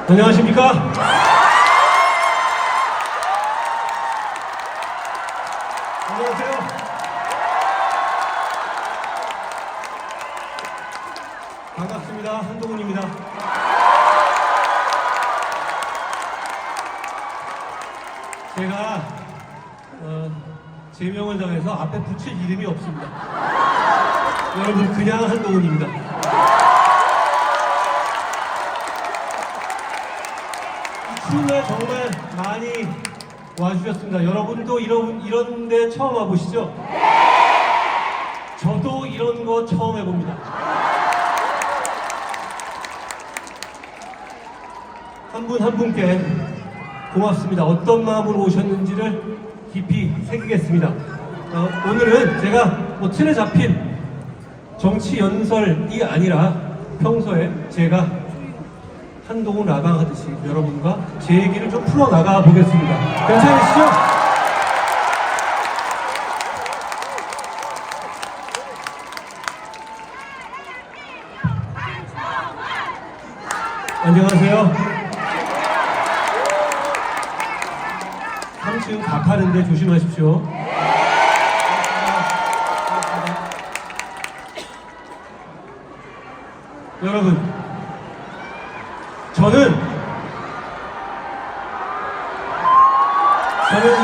안녕하십니까? 안녕하세요. 반갑습니다. 한동훈입니다. 제가 제명을 당해서 앞에 붙일 이름이 없습니다. 여러분, 그냥 한동훈입니다. 추운 날 정말 많이 와주셨습니다. 여러분도 이런 데 처음 와보시죠? 저도 이런 거 처음 해봅니다. 한 분 한 분께 고맙습니다. 어떤 마음으로 오셨는지를 깊이 새기겠습니다. 오늘은 제가 뭐 틀에 잡힌 정치 연설이 아니라 평소에 제가 한동훈 라방 하듯이 여러분과 제 얘기를 좀 풀어나가 보겠습니다. 괜찮으시죠? 안녕하세요. 3층 가파른데 조심하십시오. 여러분, 저는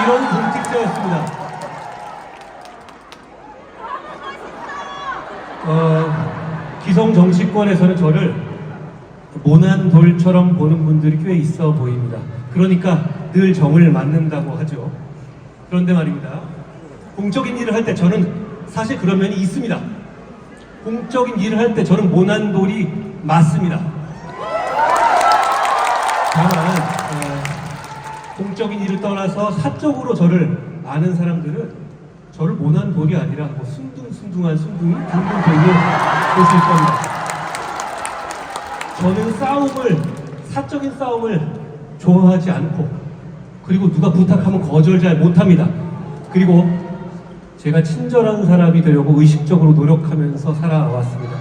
이런 공직자였습니다. 기성 정치권에서는 저를 모난 돌처럼 보는 분들이 꽤 있어 보입니다. 그러니까 늘 정을 맞는다고 하죠. 그런데 말입니다. 공적인 일을 할 때 저는 사실 그런 면이 있습니다. 공적인 일을 할 때 저는 모난 돌이 맞습니다. 다만 공적인 일을 떠나서 사적으로 저를 아는 사람들은 저를 모난 돌이 아니라 뭐 순둥순둥한 순둥이 둥둥 돌로 보실 겁니다. 저는 사적인 싸움을 좋아하지 않고, 그리고 누가 부탁하면 거절 잘 못합니다. 그리고 제가 친절한 사람이 되려고 의식적으로 노력하면서 살아왔습니다.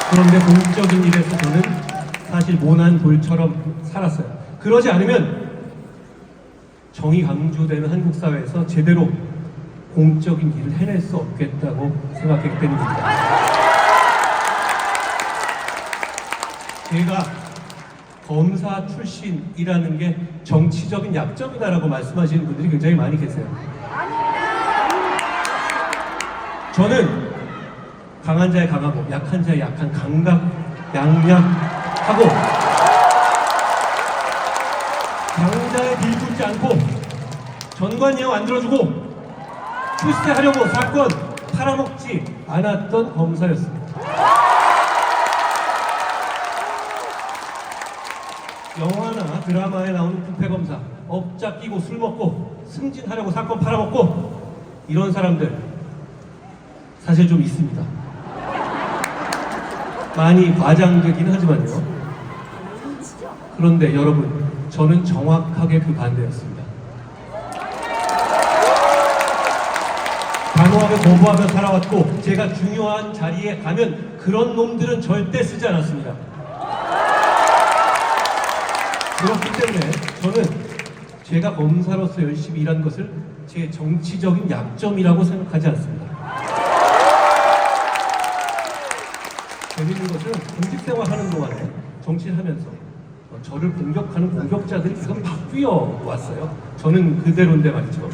그런데 공적인 일에서 저는 사실 모난 돌처럼 살았어요. 그러지 않으면 정이 강조되는 한국 사회에서 제대로 공적인 일을 해낼 수 없겠다고 생각했기 때문입니다. 제가 검사 출신이라는 게 정치적인 약점이다라고 말씀하시는 분들이 굉장히 많이 계세요. 저는 강한 자의 강하고 약한 자의 약한 강각 양약하고 강자의 빌붙지 않고 전관예우 안 들어주고 출세하려고 사건 팔아먹지 않았던 검사였습니다. 영화나 드라마에 나오는 부패검사, 업자 끼고 술 먹고 승진하려고 사건 팔아먹고 이런 사람들 사실 좀 있습니다. 많이 과장되긴 하지만요. 그런데 여러분, 저는 정확하게 그 반대였습니다. 단호하게 거부하며 살아왔고, 제가 중요한 자리에 가면 그런 놈들은 절대 쓰지 않았습니다. 그렇기 때문에 저는 제가 검사로서 열심히 일한 것을 제 정치적인 약점이라고 생각하지 않습니다. 재밌는 것은 공직생활 하는 동안에 정치를 하면서 저를 공격하는 공격자들이 계속 바뀌어 왔어요. 저는 그대로인데 말이죠.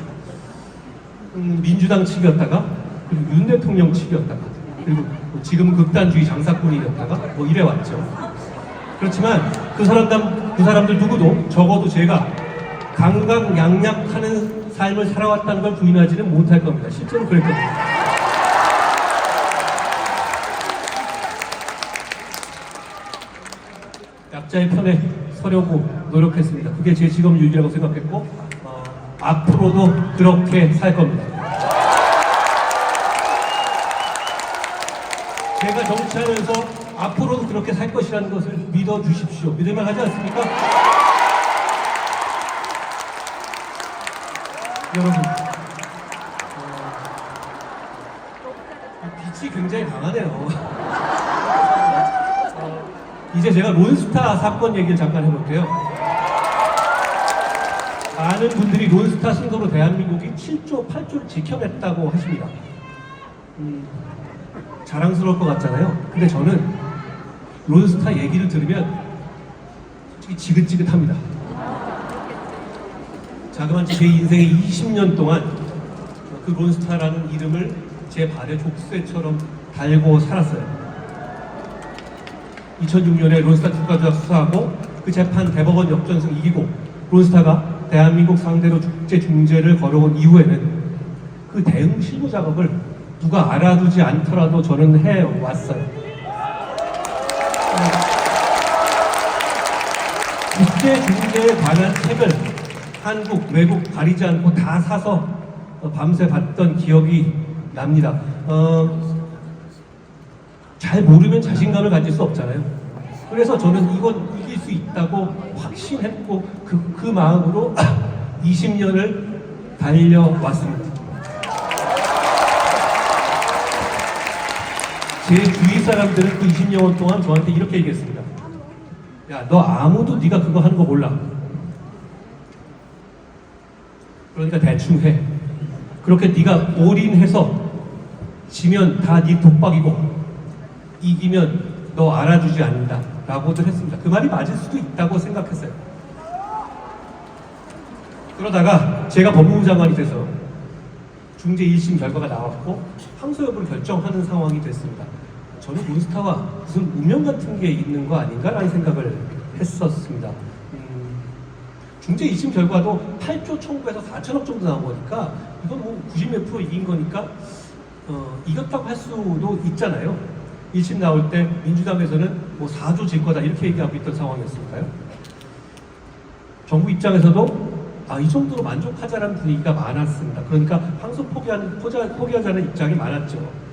민주당 측이었다가, 그리고 윤 대통령 측이었다가, 그리고 지금 극단주의 장사꾼이었다가 뭐 이래 왔죠. 그렇지만 그 사람들 누구도 적어도 제가 강강약약하는 삶을 살아왔다는 걸 부인하지는 못할 겁니다. 실제로 그랬거든요. 약자의 편에 서려고 노력했습니다. 그게 제 직업 유기라고 생각했고, 앞으로도 그렇게 살 겁니다. 제가 정치하면서 앞으로도 그렇게 살 것이라는 것을 믿어주십시오. 믿을만 하지 않습니까? 여러분, 빛이 굉장히 강하네요. 이제 제가 론스타 사건 얘기를 잠깐 해볼게요. 많은 분들이 론스타 승도로 대한민국이 7조, 8조를 지켜냈다고 하십니다. 자랑스러울 것 같잖아요. 근데 저는 론스타 얘기를 들으면 솔직히 지긋지긋합니다. 자그만 제 인생의 20년 동안 그 론스타라는 이름을 제 발에 족쇄처럼 달고 살았어요. 2006년에 론스타 국가조작 수사하고 그 재판 대법원 역전승 이기고 론스타가 대한민국 상대로 국제 중재를 걸어온 이후에는 그 대응 실무 작업을 누가 알아두지 않더라도 저는 해왔어요. 국제 중재에 관한 책을 한국, 외국 가리지 않고 다 사서 밤새 봤던 기억이 납니다. 잘 모르면 자신감을 가질 수 없잖아요. 그래서 저는 이건 이길 수 있다고 확신했고 그 마음으로 20년을 달려왔습니다. 제 주위 사람들은 그 20년 동안 저한테 이렇게 얘기했습니다. 야, 너 아무도 네가 그거 하는 거 몰라. 그러니까 대충 해. 그렇게 네가 올인해서 지면 다 네 독박이고 이기면 너 알아주지 않는다 라고들 했습니다. 그 말이 맞을 수도 있다고 생각했어요. 그러다가 제가 법무부 장관이 돼서 중재 1심 결과가 나왔고 항소 여부를 결정하는 상황이 됐습니다. 저는 론스타와 무슨 운명 같은 게 있는 거 아닌가라는 생각을 했었습니다. 중재 2심 결과도 8조 청구해서 4천억 정도 나온 거니까 이건 뭐 90몇 프로 이긴 거니까 이겼다고 할 수도 있잖아요. 1심 나올 때 민주당에서는 뭐 4조 질 거다 이렇게 얘기하고 있던 상황이었으니까요. 정부 입장에서도 이 정도로 만족하자라는 분위기가 많았습니다. 그러니까 항소 포기하자는 입장이 많았죠.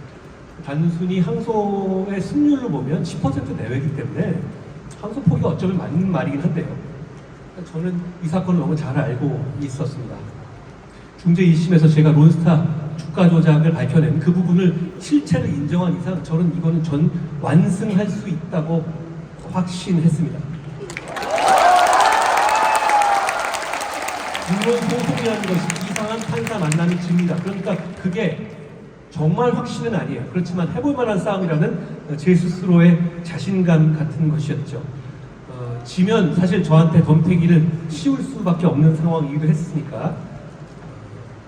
단순히 항소의 승률로 보면 10% 내외이기 때문에 항소 포기가 어쩌면 맞는 말이긴 한데요. 저는 이 사건을 너무 잘 알고 있었습니다. 중재 1심에서 제가 론스타 주가 조작을 밝혀낸 그 부분을 실체를 인정한 이상 저는 이거는 전 완승할 수 있다고 확신했습니다. 물론 소송이라는 것이 이상한 판사 만남이 집니다. 그러니까 그게 정말 확신은 아니에요. 그렇지만 해볼 만한 싸움이라는 제 스스로의 자신감 같은 것이었죠. 지면 사실 저한테 덤태기를 씌울 수밖에 없는 상황이기도 했으니까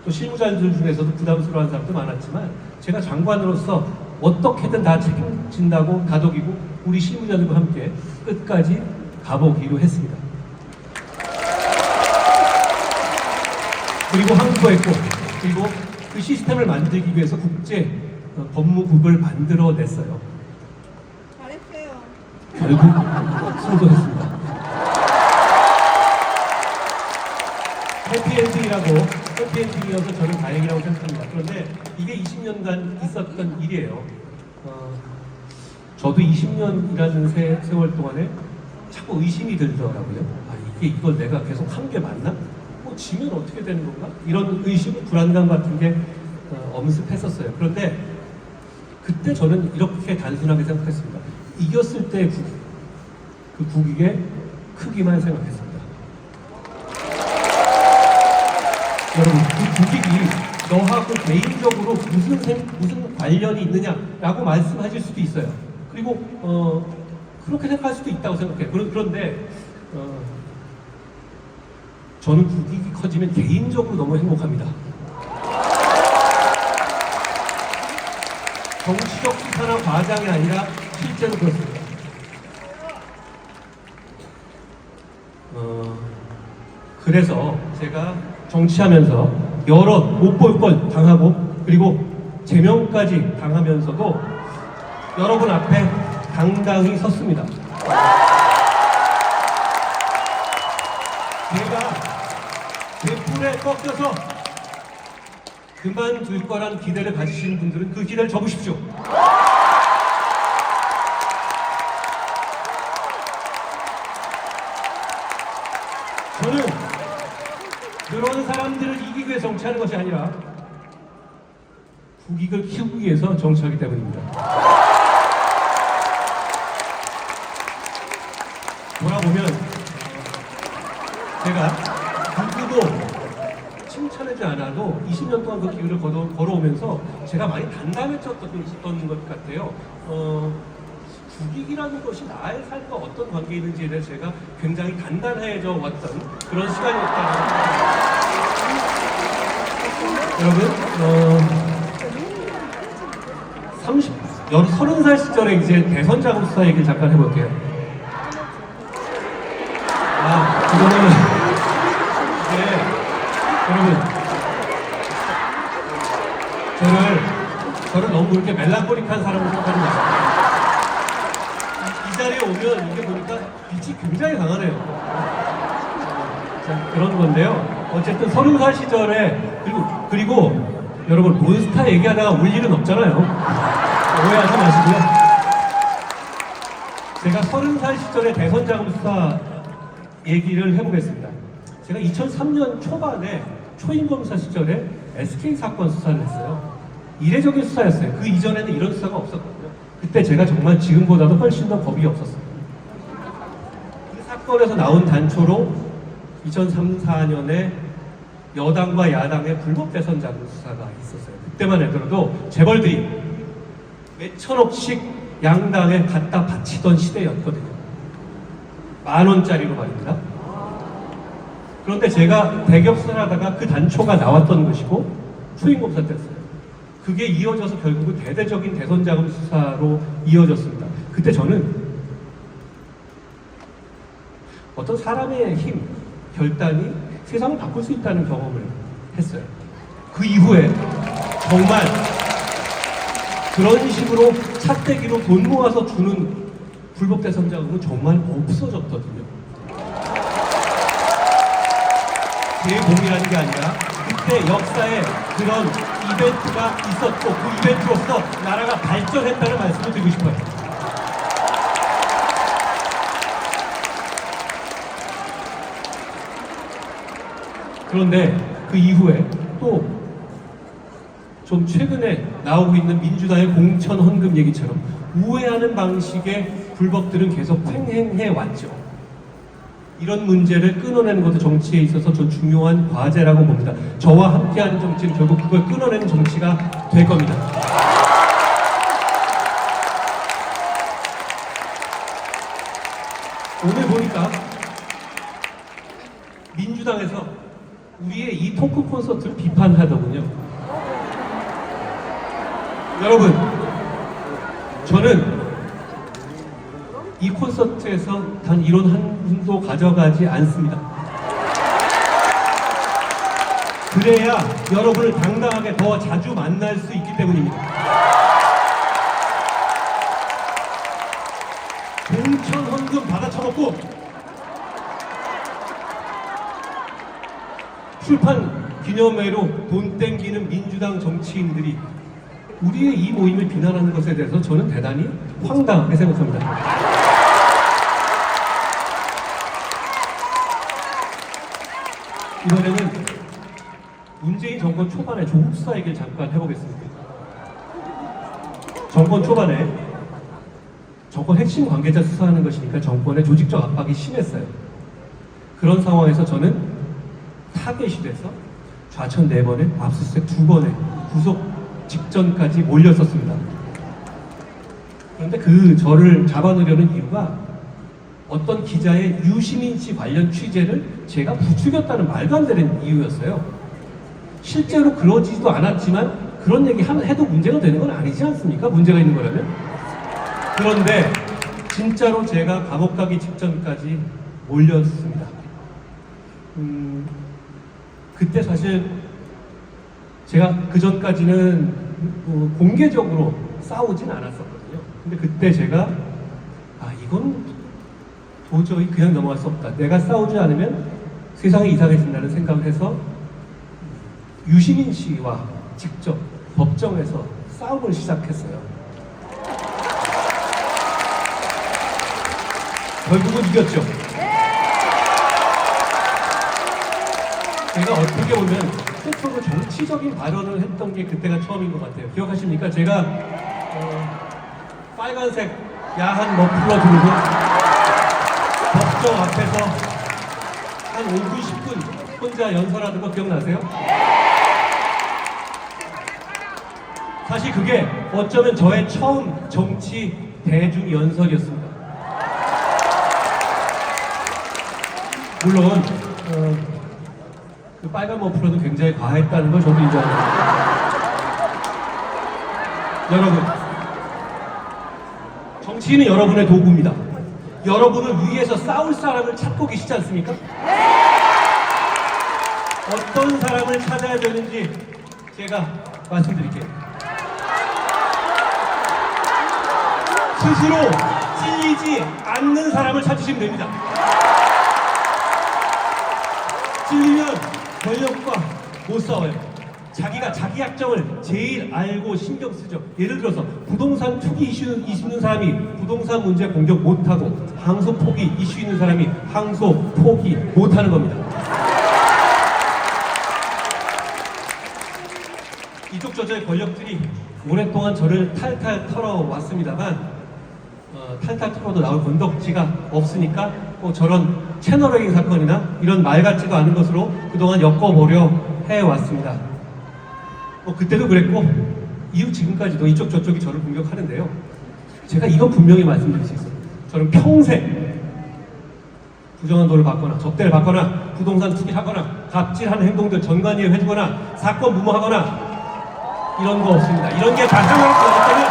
또 실무자들 중에서도 부담스러워하는 사람도 많았지만 제가 장관으로서 어떻게든 다 책임진다고 다독이고 우리 실무자들과 함께 끝까지 가보기로 했습니다. 그리고 항소했고 그리고 그 시스템을 만들기 위해서 국제 법무국을 만들어냈어요. 잘했어요. 결국 승소했습니다. 해피엔딩이어서 저는 다행이라고 생각합니다. 그런데 이게 20년간 있었던 일이에요. 저도 20년이라는 세월 동안에 자꾸 의심이 들더라고요. 이걸 내가 계속 한 게 맞나? 지면 어떻게 되는 건가? 이런 의심, 불안감 같은 게 엄습했었어요. 그런데 그때 저는 이렇게 단순하게 생각했습니다. 이겼을 때의 국익, 그 국익의 크기만 생각했습니다. 여러분, 그 국익이 너하고 개인적으로 무슨 관련이 있느냐라고 말씀하실 수도 있어요. 그리고 그렇게 생각할 수도 있다고 생각해요. 그런데 저는 국익이 커지면 개인적으로 너무 행복합니다. 정치적 수사나 과장이 아니라 실제로 그렇습니다. 그래서 제가 정치하면서 여러 못 볼 걸 당하고 그리고 제명까지 당하면서도 여러분 앞에 당당히 섰습니다. 제가 제 풀에 꺾여서 그만둘 거란 기대를 가지시는 분들은 그 기대를 접으십시오. 저는 그런 사람들을 이기기 위해 정치하는 것이 아니라 국익을 키우기 위해서 정치하기 때문입니다. 돌아보면 제가 누구도 칭찬하지 않아도 20년 동안 그 길을 걸어오면서 제가 많이 단단해졌던 것 같아요. 국익이라는 것이 나의 삶과 어떤 관계에 있는지에 대해서 제가 굉장히 단단해져 왔던 그런 시간이었다고 생각합니다. 여러분, 30살 시절에 이제 대선 자금 수사 얘기를 잠깐 해볼게요. 그거는 여러분, 저를 너무 그렇게 멜랑콜릭한 사람으로 생각하지 마세요. 이 자리에 오면 이게 보니까 빛이 굉장히 강하네요. 자, 그런 건데요. 어쨌든 30살 시절에 그리고 여러분 몬스타 얘기하다가 울 일은 없잖아요. 오해하지 마시고요. 제가 30살 시절에 대선 자금 수사 얘기를 해보겠습니다. 제가 2003년 초반에 초임 검사 시절에 SK 사건 수사를 했어요. 이례적인 수사였어요. 그 이전에는 이런 수사가 없었거든요. 그때 제가 정말 지금보다도 훨씬 더 겁이 없었어요. 그 사건에서 나온 단초로 2003, 4년에 여당과 야당의 불법 대선 자금 수사가 있었어요. 그때만 해도 재벌들이 몇천억씩 양당에 갖다 바치던 시대였거든요. 10,000원짜리로 말입니다. 그런데 제가 대기업 수사를 하다가 그 단초가 나왔던 것이고 초임검사 때였어요. 그게 이어져서 결국은 대대적인 대선 자금 수사로 이어졌습니다. 그때 저는 어떤 사람의 힘, 결단이 세상을 바꿀 수 있다는 경험을 했어요. 그 이후에 정말 그런 식으로 차떼기로 돈 모아서 주는 불법 대선 자금은 정말 없어졌거든요. 제 공이라는 게 아니라 그때 역사에 그런 이벤트가 있었고 그 이벤트로서 나라가 발전했다는 말씀을 드리고 싶어요. 그런데 그 이후에 또 좀 최근에 나오고 있는 민주당의 공천 헌금 얘기처럼 우회하는 방식의 불법들은 계속 횡행해 왔죠. 이런 문제를 끊어내는 것도 정치에 있어서 좀 중요한 과제라고 봅니다. 저와 함께하는 정치는 결국 그걸 끊어내는 정치가 될 겁니다. 오늘 보니까 민주당에서 우리의 이 토크 콘서트를 비판하더군요. 여러분, 저는 이 콘서트에서 단 이론 한 분도 가져가지 않습니다. 그래야 여러분을 당당하게 더 자주 만날 수 있기 때문입니다. 공천 헌금 받아쳐먹고 출판 기념회로 돈 땡기는 민주당 정치인들이 우리의 이 모임을 비난하는 것에 대해서 저는 대단히 황당하게 생각합니다. 이번에는 문재인 정권 초반에 조국 수사 얘기를 잠깐 해보겠습니다. 정권 초반에 정권 핵심 관계자 수사하는 것이니까 정권의 조직적 압박이 심했어요. 그런 상황에서 저는 타겟이 돼서 좌천 4번에 압수수색 2번에 구속 직전까지 몰렸었습니다. 그런데 그 저를 잡아놓으려는 이유가 어떤 기자의 유시민 씨 관련 취재를 제가 부추겼다는 말도 안 되는 이유였어요. 실제로 그러지도 않았지만 그런 얘기 해도 문제가 되는 건 아니지 않습니까? 문제가 있는 거라면. 그런데 진짜로 제가 감옥 가기 직전까지 몰렸습니다. 그때 사실 제가 그 전까지는 공개적으로 싸우진 않았었거든요. 근데 그때 제가 이건 도저히 그냥 넘어갈 수 없다. 내가 싸우지 않으면 세상이 이상해진다는 생각을 해서 유시민 씨와 직접 법정에서 싸움을 시작했어요. 결국은 이겼죠. 제가 어떻게 보면 최초로 정치적인 발언을 했던 게 그때가 처음인 것 같아요. 기억하십니까? 제가 빨간색 야한 머플러 들고 국정 앞에서 한 5분, 10분 혼자 연설하는 거 기억나세요? 사실 그게 어쩌면 저의 처음 정치 대중 연설이었습니다. 물론 그 빨간 머플러도 굉장히 과했다는 걸 저도 인정합니다. 여러분, 정치인은 여러분의 도구입니다. 여러분을 위해서 싸울 사람을 찾고 계시지 않습니까? 어떤 사람을 찾아야 되는지 제가 말씀드릴게요. 스스로 찔리지 않는 사람을 찾으시면 됩니다. 찔리면 권력과 못 싸워요. 자기가 자기 약점을 제일 알고 신경 쓰죠. 예를 들어서 부동산 투기 이슈 있는 사람이 부동산 문제 공격 못하고 항소 포기 이슈 있는 사람이 항소 포기 못하는 겁니다. 이쪽 저저의 권력들이 오랫동안 저를 탈탈 털어왔습니다만 탈탈 털어도 나올 건덕지가 없으니까 저런 채널웨이 사건이나 이런 말 같지도 않은 것으로 그동안 엮어보려 해왔습니다. 그때도 그랬고 이후 지금까지도 이쪽 저쪽이 저를 공격하는데요. 제가 이건 분명히 말씀드릴 수 있어요. 저는 평생 부정한 돈을 받거나 접대를 받거나 부동산 투기를 하거나 갑질하는 행동들 전관위에 해주거나 사건 무마하거나 이런 거 없습니다. 이런 게 다 상관없을 때는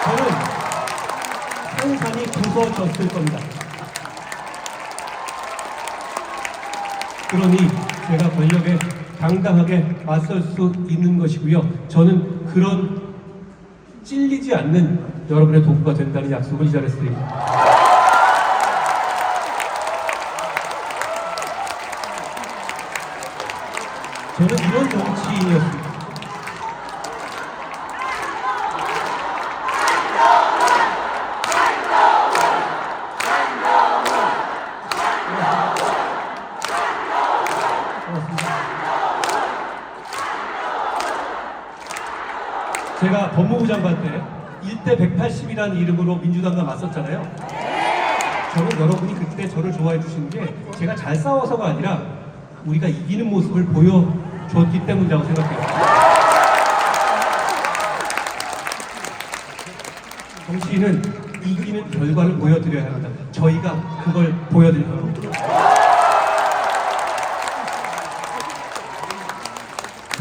저는 산산이 부서졌을 겁니다. 그러니 제가 권력에 당당하게 맞설 수 있는 것이고요. 저는 그런 찔리지 않는 여러분의 도구가 된다는 약속을 이 자리에서 드립니다. 저는 이런 정치인이었습니다. 제가 법무부 장관 때 1대 180이라는 이름으로 민주당과 맞섰잖아요. 저는 여러분이 그때 저를 좋아해 주신 게 제가 잘 싸워서가 아니라 우리가 이기는 모습을 보여줬기 때문이라고 생각해요. 정치인은 이기는 결과를 보여드려야 합니다. 저희가 그걸 보여드릴 겁니다.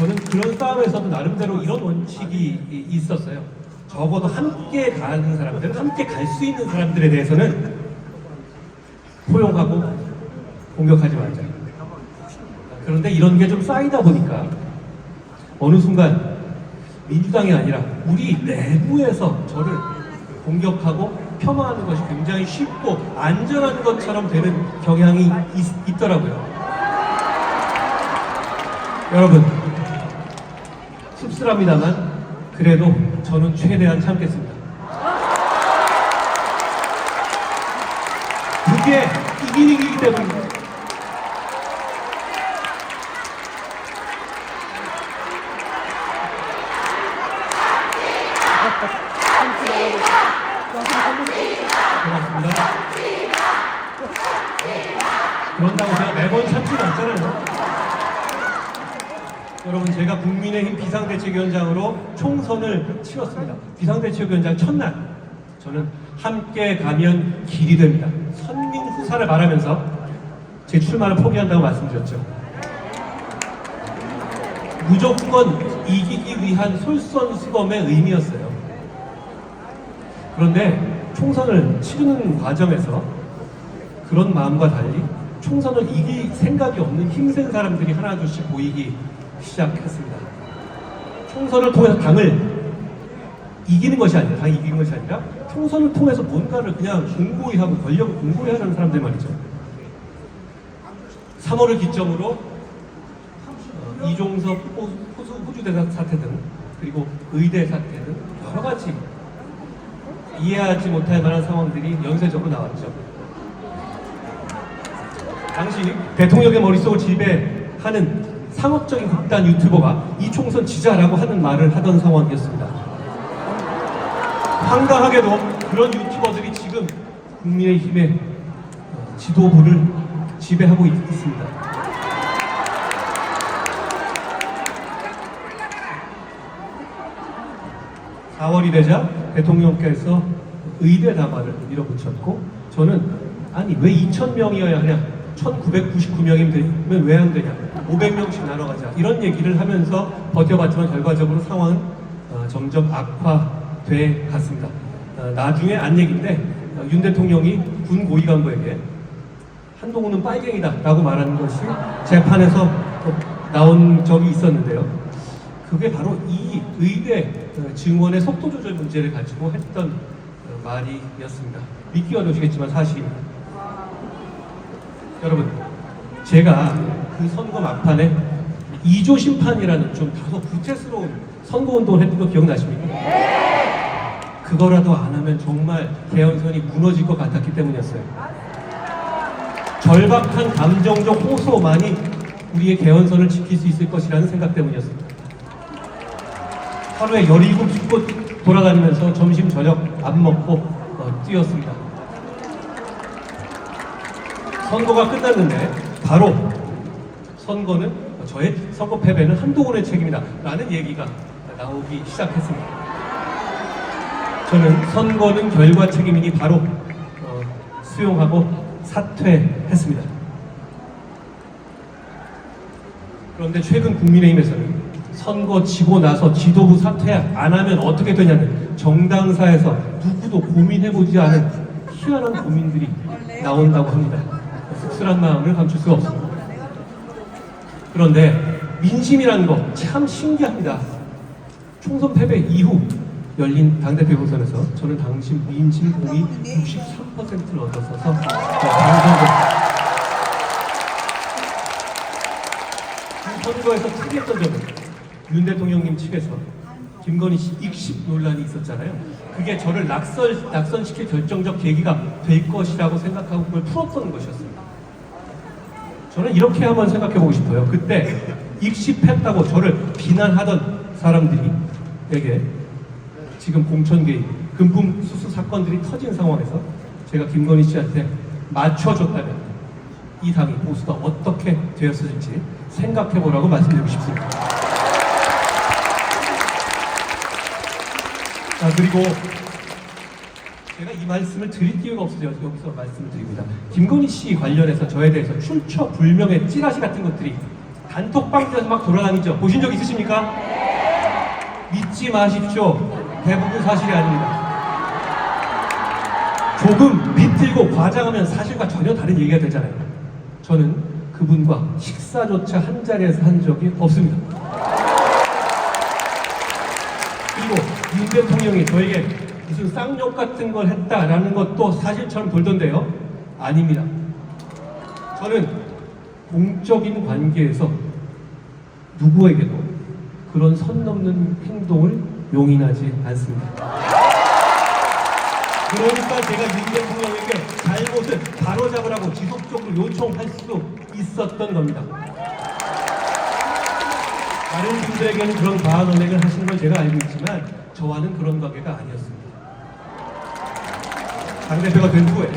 저는 그런 싸움에서도 나름대로 이런 원칙이 있었어요. 적어도 함께 가는 사람들, 함께 갈 수 있는 사람들에 대해서는 포용하고 공격하지 말자. 그런데 이런 게 좀 쌓이다 보니까 어느 순간 민주당이 아니라 우리 내부에서 저를 공격하고 폄하하는 것이 굉장히 쉽고 안전한 것처럼 되는 경향이 있더라고요. 여러분, 씁쓸합니다만 그래도 저는 최대한 참겠습니다. 그게 이기는 일이기 때문입니다. 고맙습니다. 그런다고 제가 매번 참지는 않잖아요. 여러분, 제가 국민의힘 비상대책위원장으로 총선을 치렀습니다. 비상대책위원장 첫날 저는 함께 가면 길이 됩니다. 선민후사를 말하면서 제 출마를 포기한다고 말씀드렸죠. 무조건 이기기 위한 솔선수범의 의미였어요. 그런데 총선을 치르는 과정에서 그런 마음과 달리 총선을 이길 생각이 없는 힘센 사람들이 하나둘씩 보이기 시작했습니다. 총선을 통해서 당을 이기는 것이 아니라, 당이 이기는 것이 아니라 총선을 통해서 뭔가를 그냥 공고히 하고 권력을 공고히 하는 사람들 말이죠. 3월을 기점으로 이종섭 호주대사 사태 등 그리고 의대 사태 등 여러 가지 이해하지 못할 만한 상황들이 연쇄적으로 나왔죠. 당시 대통령의 머릿속을 지배하는 상업적인 극단 유튜버가 이 총선 지자라고 하는 말을 하던 상황이었습니다. 황당하게도 그런 유튜버들이 지금 국민의힘에 지도부를 지배하고 있습니다. 4월이 되자 대통령께서 의대 담화를 밀어붙였고, 저는 아니 왜 2,000명이어야 하냐, 1,999명이면 왜 안 되냐, 500명씩 나눠가자, 이런 얘기를 하면서 버텨봤지만 결과적으로 상황은 점점 악화돼 갔습니다. 나중에 안 얘기인데 윤 대통령이 군 고위 간부에게 한동훈은 빨갱이다 라고 말하는 것이 재판에서 나온 적이 있었는데요. 그게 바로 이 의대 증원의 속도 조절 문제를 가지고 했던 말이었습니다. 믿기 어려우시겠지만 사실입니다. 여러분, 제가 그 선거 막판에 2조 심판이라는 좀 다소 구체스러운 선거운동을 했던 거 기억나십니까? 그거라도 안 하면 정말 개헌선이 무너질 것 같았기 때문이었어요. 절박한 감정적 호소만이 우리의 개헌선을 지킬 수 있을 것이라는 생각 때문이었습니다. 하루에 17곳 돌아다니면서 점심 저녁 안 먹고 뛰었습니다. 선거가 끝났는데 바로 선거는, 저의 선거 패배는 한동훈의 책임이다 라는 얘기가 나오기 시작했습니다. 저는 선거는 결과 책임이니 바로 수용하고 사퇴했습니다. 그런데 최근 국민의힘에서는 선거 지고 나서 지도부 사퇴 안 하면 어떻게 되냐는 정당사에서 누구도 고민해보지 않은 희한한 고민들이 나온다고 합니다. 씁쓸한 마음을 감출 수가 없습니다. 그런데 민심이라는 거 참 신기합니다. 총선 패배 이후 열린 당대표 경선에서 저는 당시 민심 공이 63%를 얻었어서 당선됐습니다. 이 선거에서 특이했던 점은 윤 대통령님 측에서 김건희 씨 익십 논란이 있었잖아요. 그게 저를 낙선시킬 결정적 계기가 될 것이라고 생각하고 그걸 풀었던 것이었습니다. 저는 이렇게 한번 생각해보고 싶어요. 그때 익십했다고 저를 비난하던 사람들에게 지금 공천 개입, 금품 수수 사건들이 터진 상황에서 제가 김건희 씨한테 맞춰줬다면 이 당이, 보수가 어떻게 되었을지 생각해보라고 말씀드리고 싶습니다. 그리고 제가 이 말씀을 드릴 기회가 없어서 여기서 말씀을 드립니다. 김건희 씨 관련해서 저에 대해서 출처 불명의 찌라시 같은 것들이 단톡방에서 막 돌아다니죠. 보신 적 있으십니까? 믿지 마십시오. 대부분 사실이 아닙니다. 조금 비틀고 과장하면 사실과 전혀 다른 얘기가 되잖아요. 저는 그분과 식사조차 한 자리에서 한 적이 없습니다. 그리고 윤 대통령이 저에게 무슨 쌍욕 같은 걸 했다라는 것도 사실처럼 돌던데요. 아닙니다. 저는 공적인 관계에서 누구에게도 그런 선 넘는 행동을 용인하지 않습니다. 그러니까 제가 윤 대통령에게 잘못을 바로잡으라고 지속적으로 요청할 수 있었던 겁니다. 다른 분들에게는 그런 과한 언행을 하시는 걸 제가 알고 있지만 저와는 그런 관계가 아니었습니다. 당대표가 된 후에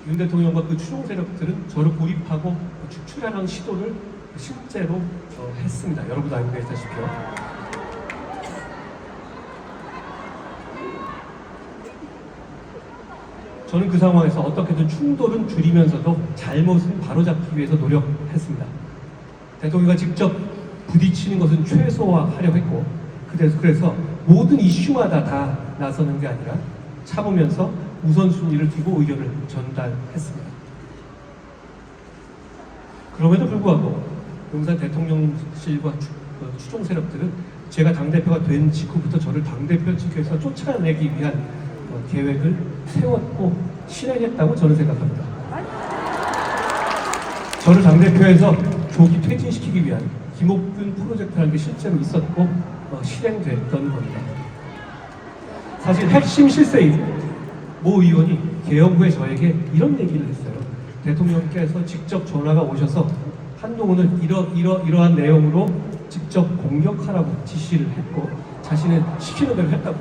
윤 대통령과 그 추종 세력들은 저를 고립하고 축출하는 시도를 실제로 했습니다. 여러분도 알고 계시다시피요. 저는 그 상황에서 어떻게든 충돌은 줄이면서도 잘못은 바로잡기 위해서 노력했습니다. 대통령과 직접 부딪히는 것은 최소화하려고 했고, 그래서 모든 이슈마다 다 나서는 게 아니라 참으면서 우선순위를 두고 의견을 전달했습니다. 그럼에도 불구하고 용산 대통령실과 추종 세력들은 제가 당대표가 된 직후부터 저를 당대표 측에서 쫓아내기 위한 계획을 세웠고 실행했다고 저는 생각합니다. 저를 당대표에서 조기 퇴진시키기 위한 김옥균 프로젝트라는 게 실제로 있었고 실행됐던 겁니다. 사실 핵심 실세인 모 의원이 개헌 후에 저에게 이런 얘기를 했어요. 대통령께서 직접 전화가 오셔서 한동훈을 이러한 내용으로 직접 공격하라고 지시를 했고 자신은 시키는 대로 했다고.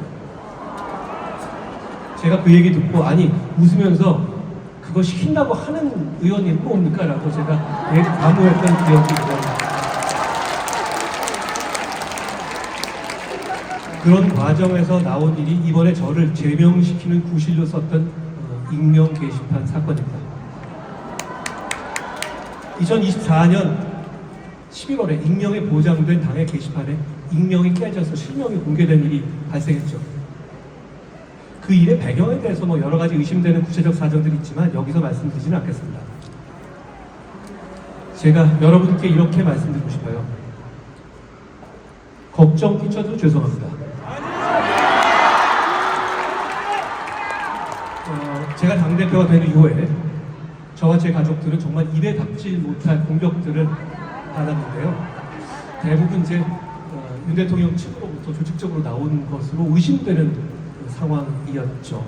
제가 그 얘기 듣고 아니 웃으면서 그거 시킨다고 하는 의원이 뭡니까? 라고 제가 되게 감호했던 기억이 있어요. 그런 과정에서 나온 일이 이번에 저를 제명시키는 구실로 썼던 익명 게시판 사건입니다. 2024년 11월에 익명이 보장된 당의 게시판에 익명이 깨져서 실명이 공개된 일이 발생했죠. 그 일의 배경에 대해서 뭐 여러 가지 의심되는 구체적 사정들이 있지만 여기서 말씀드리지는 않겠습니다. 제가 여러분께 이렇게 말씀드리고 싶어요. 걱정 끼쳐도 죄송합니다. 제가 당대표가 된 이후에 저와 제 가족들은 정말 입에 닥지 못할 공격들을 받았는데요. 대부분 이제 윤 대통령 측으로부터 조직적으로 나온 것으로 의심되는 상황이었죠.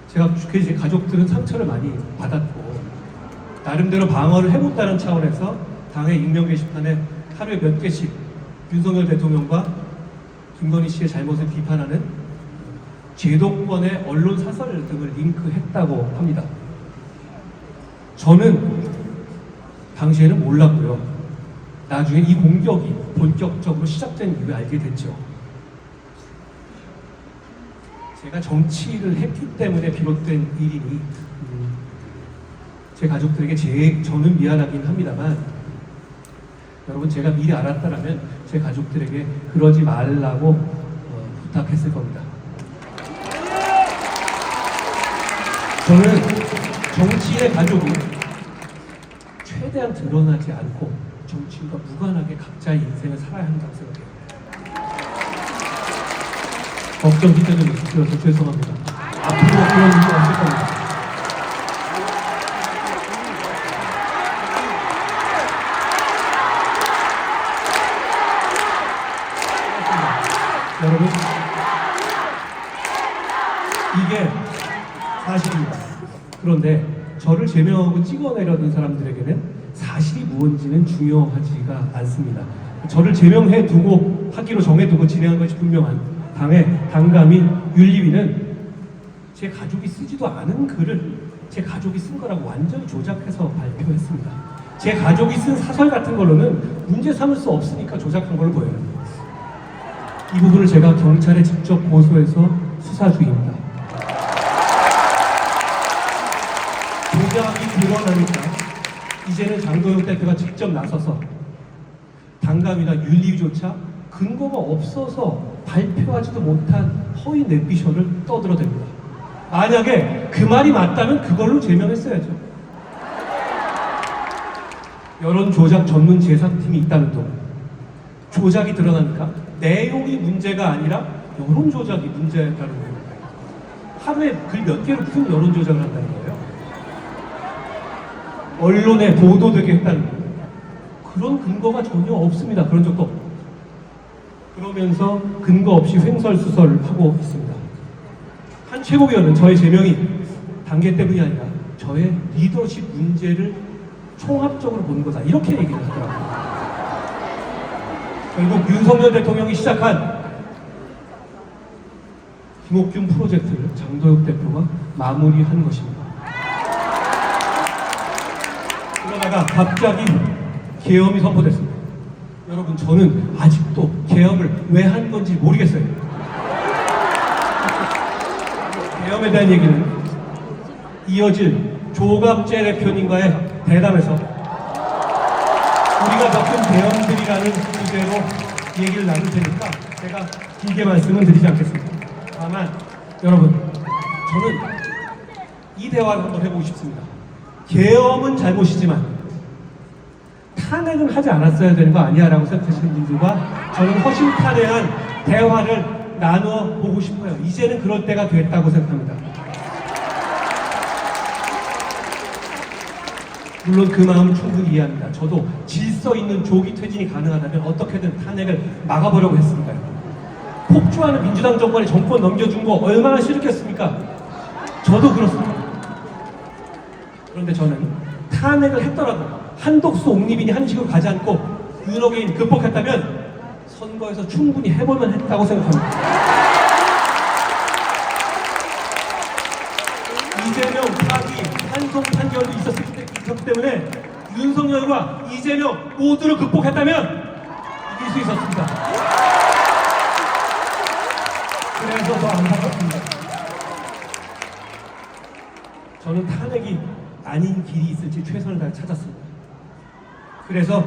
제 가족들은 상처를 많이 받았고 나름대로 방어를 해본다는 차원에서 당의 익명 게시판에 하루에 몇 개씩 윤석열 대통령과 김건희 씨의 잘못을 비판하는 제도권의 언론 사설 등을 링크했다고 합니다. 저는 당시에는 몰랐고요. 나중에 이 공격이 본격적으로 시작된 이후에 알게 됐죠. 제가 정치를 했기 때문에 비롯된 일이니 제 가족들에게 저는 미안하긴 합니다만 여러분 제가 미리 알았다라면 제 가족들에게 그러지 말라고 부탁했을 겁니다. 저는 정치인의 가족이 최대한 드러나지 않고 정치인과 무관하게 각자의 인생을 살아야 한다고 생각해요. 걱정 기대는 모습이어서 죄송합니다. 앞으로 그런 일이 없을 겁니다. 여러분, 이게 사실입니다. 그런데 저를 제명하고 찍어내려던 사람들에게는 사실이 무엇인지는 중요하지가 않습니다. 저를 제명해 두고 하기로 정해두고 진행한 것이 분명한 당의 당감인 윤리위는 제 가족이 쓰지도 않은 글을 제 가족이 쓴 거라고 완전히 조작해서 발표했습니다. 제 가족이 쓴 사설 같은 걸로는 문제 삼을 수 없으니까 조작한 걸로 보여요. 이 부분을 제가 경찰에 직접 고소해서 수사 중입니다. 조작이 드러나니까 이제는 장도영 대표가 직접 나서서 당감이나 윤리위조차 근거가 없어서 발표하지도 못한 허위 내피셜을 떠들어댑니다. 만약에 그 말이 맞다면 그걸로 제명했어야죠. 여론조작 전문 제작팀이 있다는 동 조작이 드러나니까 내용이 문제가 아니라 여론조작이 문제라는 거예요. 하루에 글 몇 개로 무슨 여론조작을 한다는 거예요? 언론에 보도되게 했다는 거예요. 그런 근거가 전혀 없습니다. 그런 적도 없고. 그러면서 근거 없이 횡설수설하고 있습니다. 한 최고위원은 저의 제명이 단계 때문이 아니라 저의 리더십 문제를 총합적으로 보는 거다. 이렇게 얘기를 하더라고요. 결국 윤석열 대통령이 시작한 김옥균 프로젝트를 장도혁 대표가 마무리한 것입니다. 그러다가 갑자기 계엄이 선포됐습니다. 여러분, 저는 아직도 계엄을 왜 한 건지 모르겠어요. 계엄에 대한 얘기는 이어질 조갑재 대표님과의 대담에서 우리가 겪은 계엄들이라는 주제로 얘기를 나눌 테니까 제가 길게 말씀은 드리지 않겠습니다. 다만 여러분, 저는 이 대화를 한번 해보고 싶습니다. 계엄은 잘못이지만 탄핵은 하지 않았어야 되는 거 아니야 라고 생각하시는 분들과 저는 허심탄회한 대화를 나눠보고 싶어요. 이제는 그럴 때가 됐다고 생각합니다. 물론 그 마음은 충분히 이해합니다. 저도 질서 있는 조기 퇴진이 가능하다면 어떻게든 탄핵을 막아보려고 했으니까요. 폭주하는 민주당 정권에 정권 넘겨준 거 얼마나 싫겠습니까? 저도 그렇습니다. 그런데 저는 탄핵을 했더라도 한독수 옹립이니 한식으로 가지 않고 윤어게인 극복했다면 선거에서 충분히 해볼만 했다고 생각합니다. 판결도 있었기 때문에 윤석열과 이재명 모두를 극복했다면 이길 수 있었습니다. 그래서 더 안타깝습니다. 저는 탄핵이 아닌 길이 있을지 최선을 다해 찾았습니다. 그래서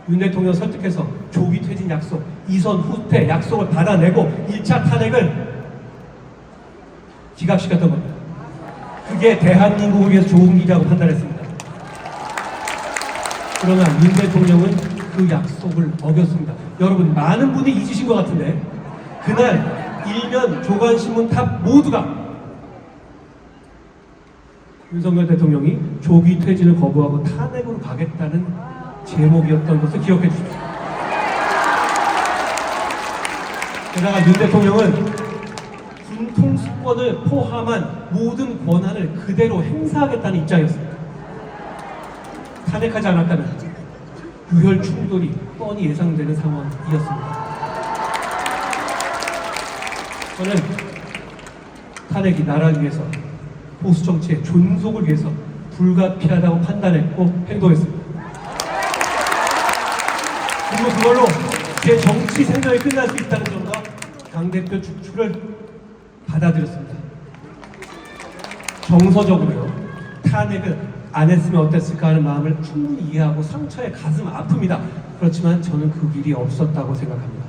윤 대통령 설득해서 조기 퇴진 약속, 이선 후퇴 약속을 받아내고 1차 탄핵을 기각시켰던 겁니다. 그게 대한민국을 위해서 좋은 길이라고 판단했습니다. 그러나 윤 대통령은 그 약속을 어겼습니다. 여러분, 많은 분이 잊으신 것 같은데 그날 일면 조간신문 탑 모두가 윤석열 대통령이 조기 퇴진을 거부하고 탄핵으로 가겠다는 제목이었던 것을 기억해 주십시오. 게다가 윤 대통령은 군통수권을 포함한 모든 권한을 그대로 행사하겠다는 입장이었습니다. 탄핵하지 않았다면 유혈 충돌이 뻔히 예상되는 상황이었습니다. 저는 탄핵이 나라를 위해서, 보수 정치의 존속을 위해서 불가피하다고 판단했고 행동했습니다. 그리고 그걸로 제 정치 생명이 끝날 수 있다는 점과 당대표 축출을 받아들였습니다. 정서적으로요, 탄핵을 안 했으면 어땠을까 하는 마음을 충분히 이해하고 상처에 가슴 아픕니다. 그렇지만 저는 그 길이 없었다고 생각합니다.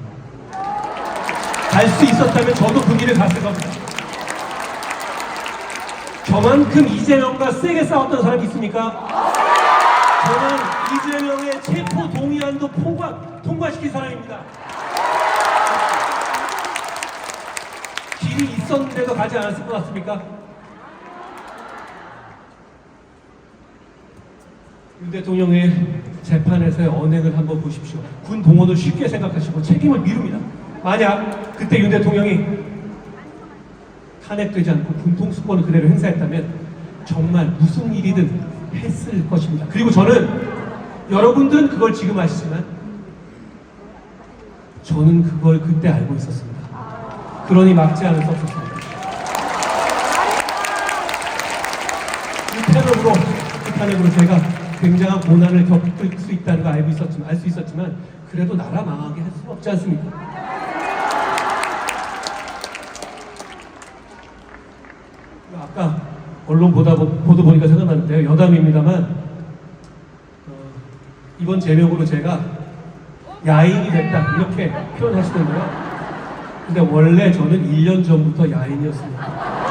갈 수 있었다면 저도 그 길을 갔을 겁니다. 저만큼 이재명과 세게 싸웠던 사람이 있습니까? 저는 이재명의 체포 동의안도 통과시킨 사람입니다. 길이 있었는데도 가지 않았을 것 같습니까? 윤 대통령의 재판에서의 언행을 한번 보십시오. 군 동원을 쉽게 생각하시고 책임을 미룹니다. 만약 그때 윤 대통령이 탄핵되지 않고 군통수권을 그대로 행사했다면 정말 무슨 일이든 했을 것입니다. 그리고 저는, 여러분들은 그걸 지금 아시지만 저는 그걸 그때 알고 있었습니다. 그러니 막지 않을 수 없었습니다. 이 탄핵으로 제가 굉장한 고난을 겪을 수 있다는 걸 알 수 있었지만 그래도 나라 망하게 할 수는 없지 않습니까? 아까 언론 보도 보니까 생각났는데요. 여담입니다만 이번 제명으로 제가 야인이 됐다 이렇게 표현하시던데요. 근데 원래 저는 1년 전부터 야인이었습니다.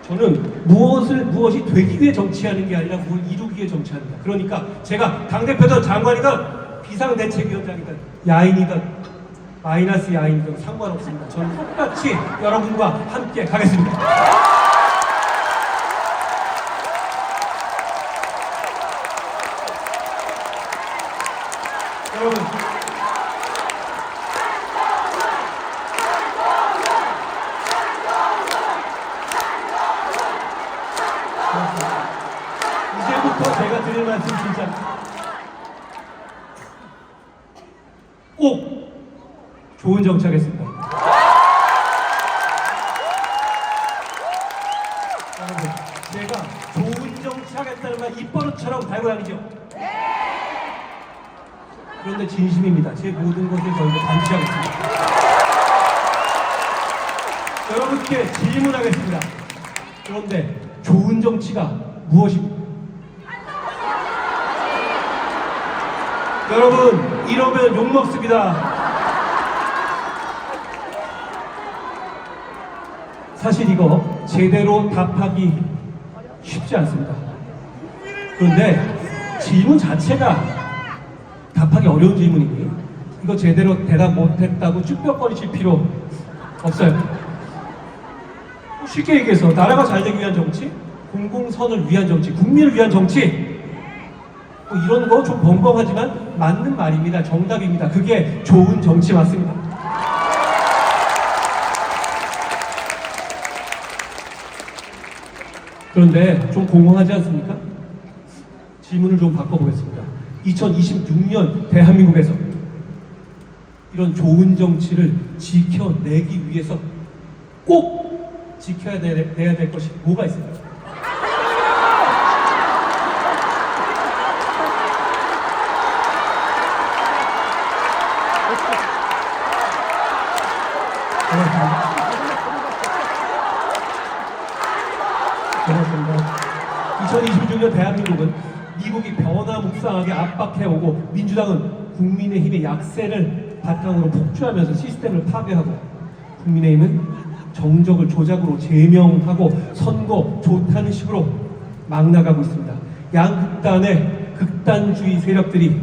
저는 무엇이 되기 위해 정치하는 게 아니라 뭘 이루기 위해 정치합니다. 그러니까 제가 당대표든 장관이든 비상대책위원장이든 야인이든 마이너스 야인이든 상관없습니다. 저는 똑같이 여러분과 함께 가겠습니다. 여러분, 이제부터 제가 드릴 말씀 진짜 꼭 좋은 정치하겠습니다. 여러분, 제가 좋은 정치하겠다는 말 입버릇처럼 달고 다니죠? 그런데 진심입니다. 제 모든 것을 저희가 반지하겠습니다. 여러분께 질문하겠습니다. 그런데 좋은 정치가 무엇입니까? 여러분, 이러면 욕먹습니다. 사실 이거 제대로 답하기 쉽지 않습니다. 그런데 질문 자체가 답하기 어려운 질문이니 이거 제대로 대답 못했다고 쭈뼛거리실 필요 없어요. 쉽게 얘기해서 나라가 잘 되기 위한 정치, 공공선을 위한 정치, 국민을 위한 정치, 뭐 이런 거 좀 벙벙하지만 맞는 말입니다. 정답입니다. 그게 좋은 정치 맞습니다. 그런데 좀 공허하지 않습니까? 질문을 좀 바꿔보겠습니다. 2026년 대한민국에서 이런 좋은 정치를 지켜내기 위해서 꼭 지켜야 내야 될 것이 뭐가 있습니까? 고맙습니다. 2026년 대한민국은 미국이 변화무쌍하게 압박해오고 민주당은 국민의힘의 약세를 바탕으로 폭주하면서 시스템을 파괴하고 국민의힘은 정적을 조작으로 제명하고 선거 좋다는 식으로 막 나가고 있습니다. 양극단의 극단주의 세력들이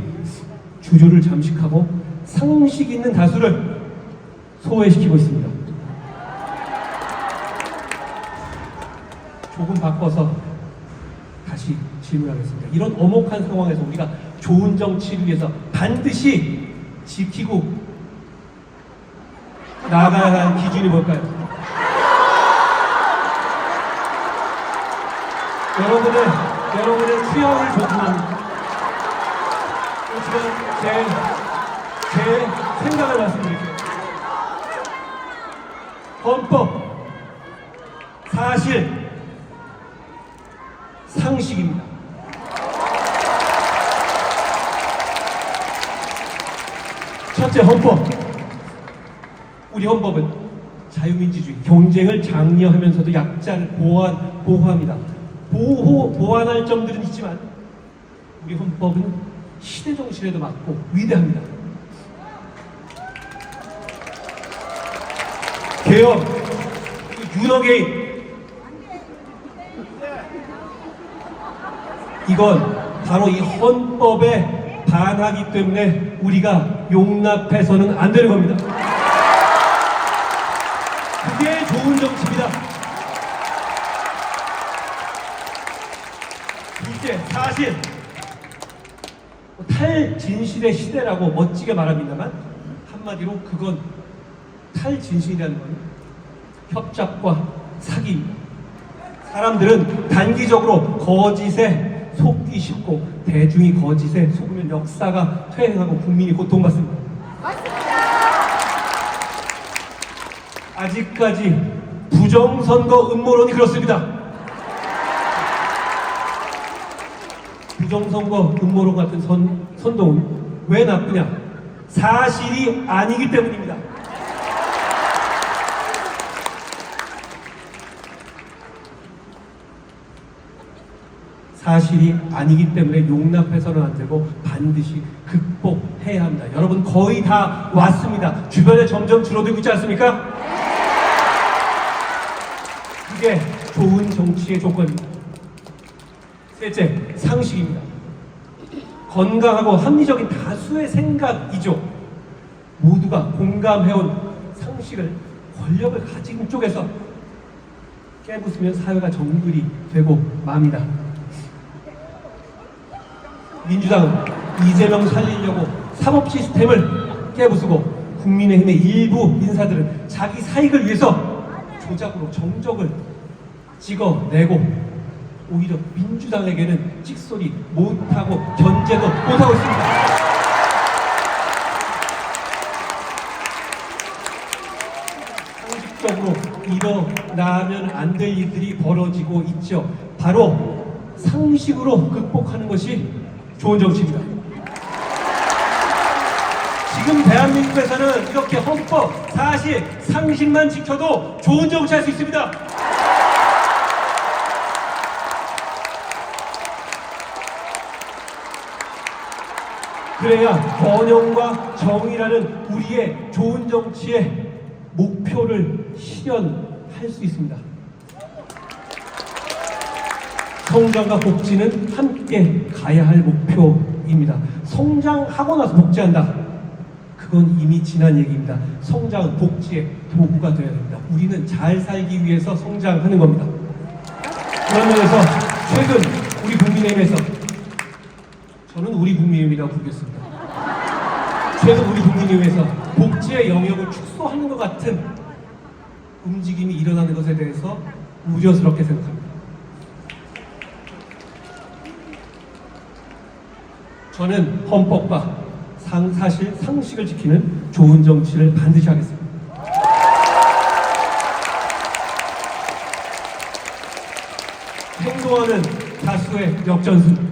주주를 잠식하고 상식 있는 다수를 소외시키고 있습니다. 조금 바꿔서 다시 질문하겠습니다. 이런 엄혹한 상황에서 우리가 좋은 정치를 위해서 반드시 지키고 나아가야 하는 기준이 뭘까요? 여러분의 취향을 존중합니다. 그렇지만 제 생각을 말씀드릴게요. 헌법, 사실, 상식입니다. 첫째, 헌법. 우리 헌법은 자유민주주의, 경쟁을 장려하면서도 약자를 보호합니다. 보완할 점들은 있지만 우리 헌법은 시대 정신에도 맞고 위대합니다. 개혁, 윤허개인, 이건 바로 이 헌법에 반하기 때문에 우리가 용납해서는 안 되는 겁니다. 그게 좋은 정치입니다. 둘째, 사실. 탈진실의 시대라고 멋지게 말합니다만 한마디로 그건 탈진실이라는 건 협잡과 사기입니다. 사람들은 단기적으로 거짓에 속기 쉽고 대중이 거짓에 속으면 역사가 퇴행하고 국민이 고통받습니다. 아직까지 부정선거 음모론이 그렇습니다. 부정선거 음모론 같은 선동은 왜 나쁘냐? 사실이 아니기 때문입니다. 사실이 아니기 때문에 용납해서는 안 되고 반드시 극복해야 합니다. 여러분 거의 다 왔습니다. 주변에 점점 줄어들고 있지 않습니까? 그게 좋은 정치의 조건입니다. 셋째, 상식입니다. 건강하고 합리적인 다수의 생각이죠. 모두가 공감해온 상식을 권력을 가진 쪽에서 깨부수면 사회가 정글이 되고 맙니다. 민주당은 이재명 살리려고 사법 시스템을 깨부수고 국민의힘의 일부 인사들은 자기 사익을 위해서 조작으로 정적을 찍어내고 오히려 민주당에게는 찍소리 못하고 견제도 못하고 있습니다. 상식적으로 일어나면 안 될 일들이 벌어지고 있죠. 바로 상식으로 극복하는 것이 좋은 정치입니다. 지금 대한민국에서는 이렇게 헌법, 사실, 상식만 지켜도 좋은 정치할 수 있습니다. 그래야 번영과 정의라는 우리의 좋은 정치의 목표를 실현할 수 있습니다. 성장과 복지는 함께 가야 할 목표입니다. 성장하고 나서 복지한다. 그건 이미 지난 얘기입니다. 성장은 복지의 도구가 되어야 됩니다. 우리는 잘 살기 위해서 성장하는 겁니다. 그런 면에서 최근 우리 국민의힘에서, 저는 우리 국민의힘이라고 부르겠습니다. 최근 우리 국민의힘에서 복지의 영역을 축소하는 것 같은 움직임이 일어나는 것에 대해서 우려스럽게 생각합니다. 저는 헌법과 사실, 상식을 지키는 좋은 정치를 반드시 하겠습니다. 행동하는 다수의 역전승.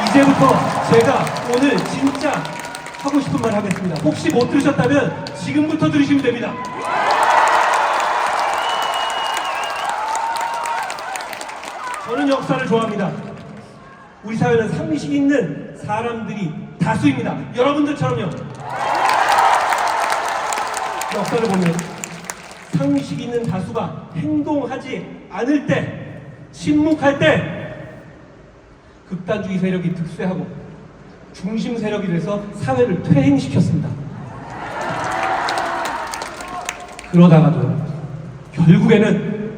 이제부터 제가 오늘 진짜 하고 싶은 말 하겠습니다. 혹시 못 들으셨다면 지금부터 들으시면 됩니다. 저는 역사를 좋아합니다. 우리 사회는 상식 있는 사람들이 다수입니다. 여러분들처럼요. 역사를 보면 상식 있는 다수가 행동하지 않을 때, 침묵할 때 극단주의 세력이 득세하고 중심 세력이 돼서 사회를 퇴행시켰습니다. 그러다가도 결국에는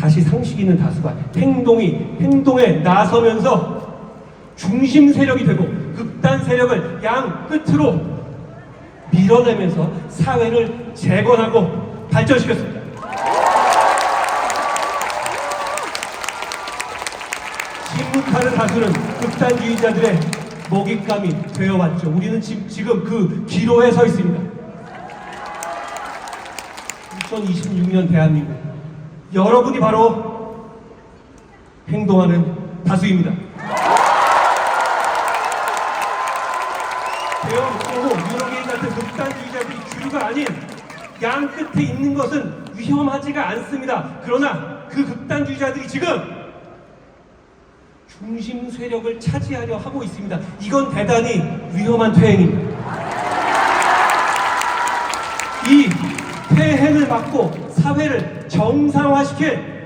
다시 상식 있는 다수가 행동에 나서면서 중심 세력이 되고 극단 세력을 양 끝으로 밀어내면서 사회를 재건하고 발전시켰습니다. 침묵하는 다수는 극단주의자들의 먹잇감이 되어왔죠. 우리는 지금 그 기로에 서 있습니다. 2026년 대한민국, 여러분이 바로 행동하는 다수입니다. 대형 소호, 유럽인 같은 극단주의자들이 주류가 아닌 양 끝에 있는 것은 위험하지가 않습니다. 그러나 그 극단주의자들이 지금 중심 세력을 차지하려 하고 있습니다. 이건 대단히 위험한 퇴행입니다. 이 퇴행을 막고 사회를 정상화시킬,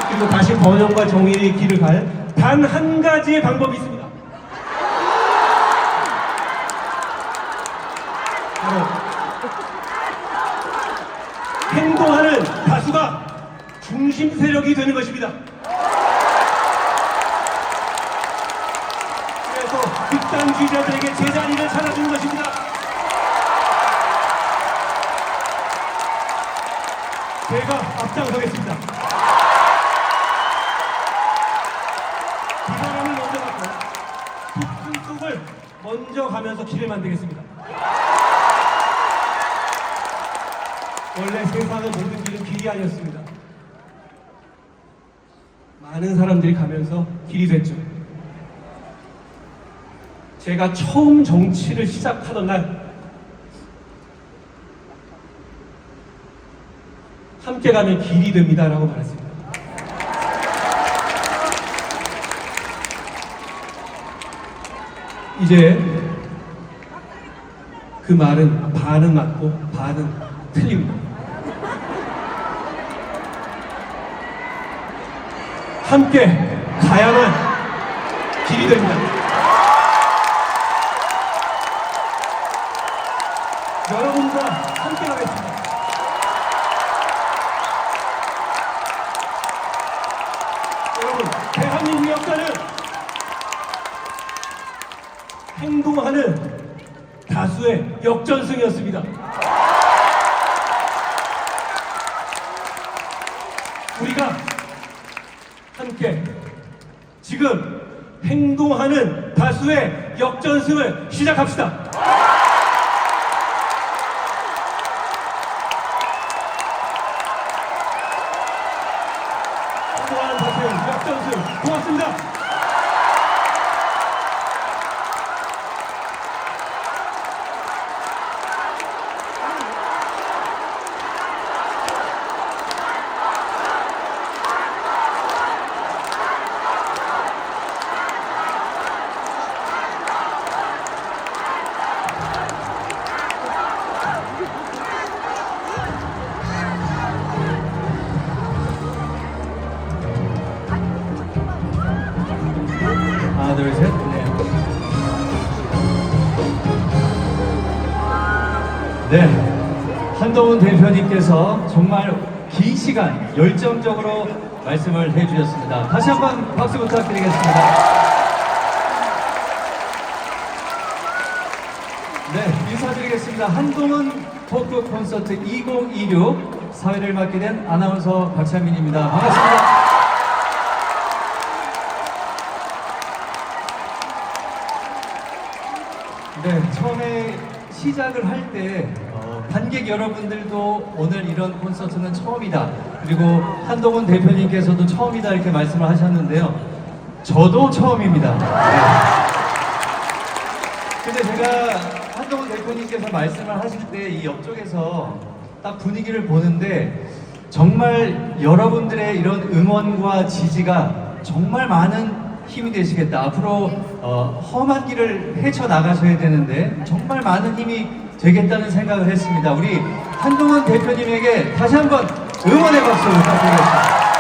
그리고 다시 번영과 정의의 길을 갈 단 한 가지의 방법이 있습니다. 바로 행동하는 다수가 중심 세력이 되는 것입니다. 그래서 극단주의자들에게 제자리를 찾아주는 것입니다. 제가 앞장서겠습니다. 두 사람을 먼저 갖고 깊은 속을 먼저 가면서 길을 만들겠습니다. 원래 세상의 모든 길은 길이 아니었습니다. 많은 사람들이 가면서 길이 됐죠. 제가 처음 정치를 시작하던 날 함께 가면 길이 됩니다 라고 말했습니다. 이제 그 말은 반은 맞고 반은 틀립니다. 함께 가야만 길이 됩니다. 여러분과 함께 가겠습니다. 여러분, 대한민국 역사는 행동하는 다수의 역전승이었습니다. 우리가 함께 지금 행동하는 다수의 역전승을 시작합시다. 행동하는 다수의 역전승 고맙습니다. 하나, 둘, 셋. 네. 한동훈 대표님께서 정말 긴 시간 열정적으로 말씀을 해주셨습니다. 다시 한번 박수 부탁드리겠습니다. 네, 인사드리겠습니다. 한동훈 토크 콘서트 2026 사회를 맡게 된 아나운서 박찬민입니다. 반갑습니다. 네, 처음에 시작을 할 때 관객 여러분들도 오늘 이런 콘서트는 처음이다. 그리고 한동훈 대표님께서도 처음이다 이렇게 말씀을 하셨는데요. 저도 처음입니다. 네. 근데 제가 한동훈 대표님께서 말씀을 하실 때 이 옆쪽에서 딱 분위기를 보는데 정말 여러분들의 이런 응원과 지지가 정말 많은 힘이 되시겠다. 앞으로 험한 길을 헤쳐나가셔야 되는데 정말 많은 힘이 되겠다는 생각을 했습니다. 우리 한동훈 대표님에게 다시 한번 응원의 박수 부탁드리겠습니다.